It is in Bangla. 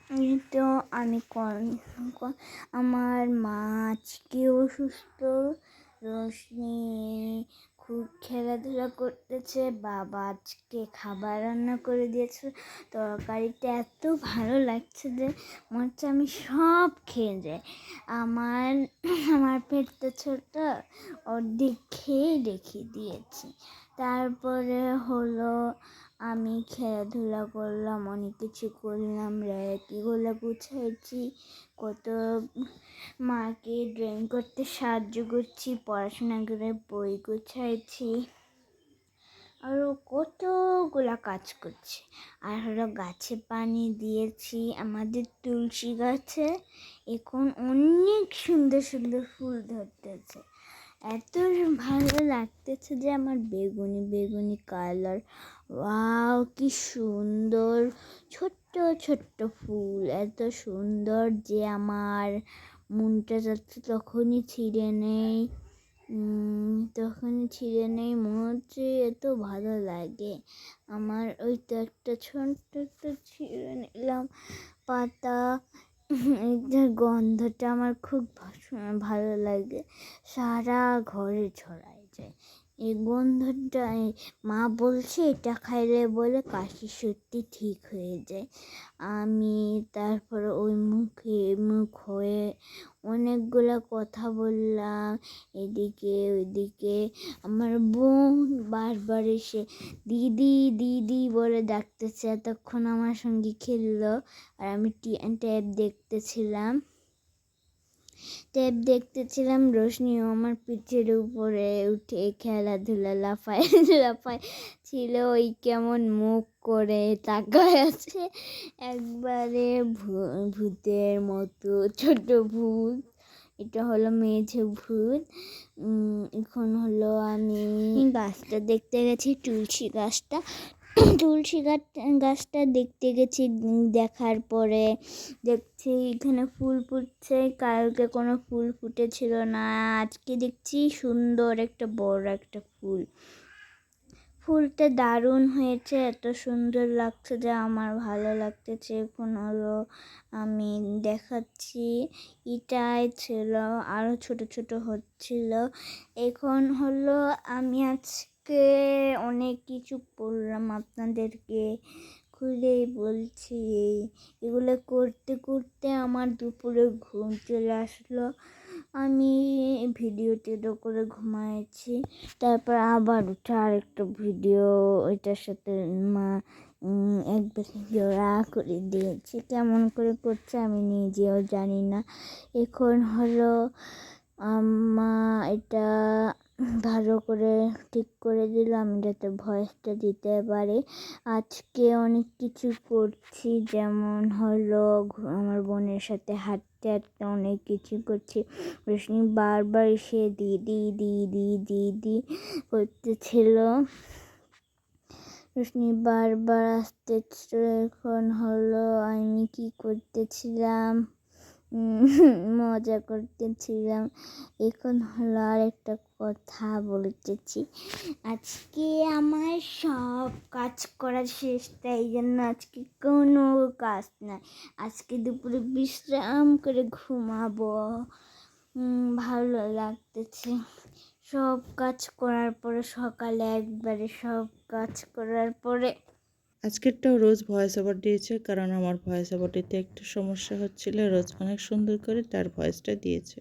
এই তো আমি আমার মা আজকে অসুস্থ। রোশনি খুব খেলাধুলা করতেছে। বাবা আজকে খাবার রান্না করে দিয়েছে। তরকারিটা এত ভালো লাগছে যে মনে হচ্ছে আমি সব খেয়ে যাই। আমার আমার পেটটা ছোট, অর্ধেক খেয়ে রেখে দিয়েছি। তারপরে হলো আমি খেলাধুলা করলাম, অনেক কিছু করলাম, র্যাকিগুলো গুছাইছি, কত মাকে ড্রয়িং করতে সাহায্য করছি, পড়াশোনা করে বই গুছাইছি, আরও কতগুলা কাজ করছি। আর হলো গাছে পানি দিয়েছি, আমাদের তুলসী গাছে এখন অনেক সুন্দর সুন্দর ফুল ধরতেছে। এত ভালো লাগতেছে যে আমার বেগুনি বেগুনি কালার, ওয়াও কি সুন্দর ছোট্ট ছোট্ট ফুল, এত সুন্দর যে আমার মনটা যাচ্ছে তখনই ছিঁড়ে নেই, মনে হচ্ছে এত ভালো লাগে আমার। ওই তো একটা ছোট্ট একটা ছিঁড়ে নিলাম পাতা। এটার গন্ধটা আমার খুব ভালো লাগে, সারা ঘরে ছড়ায় যায় এই গন্ধটা। মা বলছে এটা খাইলে বলে কাশি সত্যি ঠিক হয়ে যায়। আমি তারপরে ওই মুখ হয়ে অনেকগুলো কথা বললাম, এদিকে ওইদিকে। আমার বোন বারবার এসে দিদি দিদি বলে ডাকতেছে, এতক্ষণ আমার সঙ্গে খেললো। আর আমি ট্যাব দেখতেছিলাম। রোশনিও আমার পিঠের উপরে উঠে খেলাধুলা লাফায় ছিল, ওই কেমন মুখ করে তাকায় আছে একবারে ভূতের মতো, ছোট ভূত। এটা হলো মেঝে ভূত। এখন হলো আমি গাছটা দেখতে গেছি, তুলসী গাছটা দেখতে গেছি। দেখার পরে দেখছি এখানে ফুল ফুটছে, কালকে কোনো ফুল ফুটেছিল না, আজকে দেখছি সুন্দর একটা বড় একটা ফুলটা দারুণ হয়েছে, এত সুন্দর লাগছে যে আমার ভালো লাগতেছে। এখন হলো আমি দেখাচ্ছি, এটাই ছিল, আরও ছোট ছোট হচ্ছিল। এখন হলো আমি আজকে অনেক কিছু পড়লাম, আপনাদেরকে খুলেই বলছি। এগুলো করতে করতে আমার দুপুরে ঘুম চলে আসলো। আমি ভিডিওতে করে ঘুমাইছি, তারপর আবার উঠে আরেকটা ভিডিও ওইটার সাথে এক ভিডিও করে দিয়েছি। কেমন করে করছে আমি নিজেও জানি না। এখন হলো এটা ভালো করে ঠিক করে দিলাম যাতে ভয়েসটা দিতে পারি। আজকে অনেক কিছু করছি, যেমন হলো আমার বোনের সাথে হাঁটতে হাঁটতে অনেক কিছু করছি। রোশনি বারবার এসে দিদি দিদি দিদি করতেছিল, রোশনি বারবার আসতেছিল। এখন হলো আমি কি করতেছিলাম, মজা করতেছিলাম। এখন হলো আর একটা কথা বলতেছি, আজকে আমার সব কাজ করা শেষ, তাই জন্য আজকে কোনো কাজ নাই। আজকে দুপুরে বিশ্রাম করে ঘুমাবো, ভালো লাগতেছে। সব কাজ করার পরে সকালে একবারে সব কাজ করার পরে আজকেরটাও রোজ ভয়েস ওভার দিয়েছে, কারণ আমার ভয়েস ওভার দিতে একটু সমস্যা হচ্ছিল। রোজ অনেক সুন্দর করে তার ভয়েসটা দিয়েছে।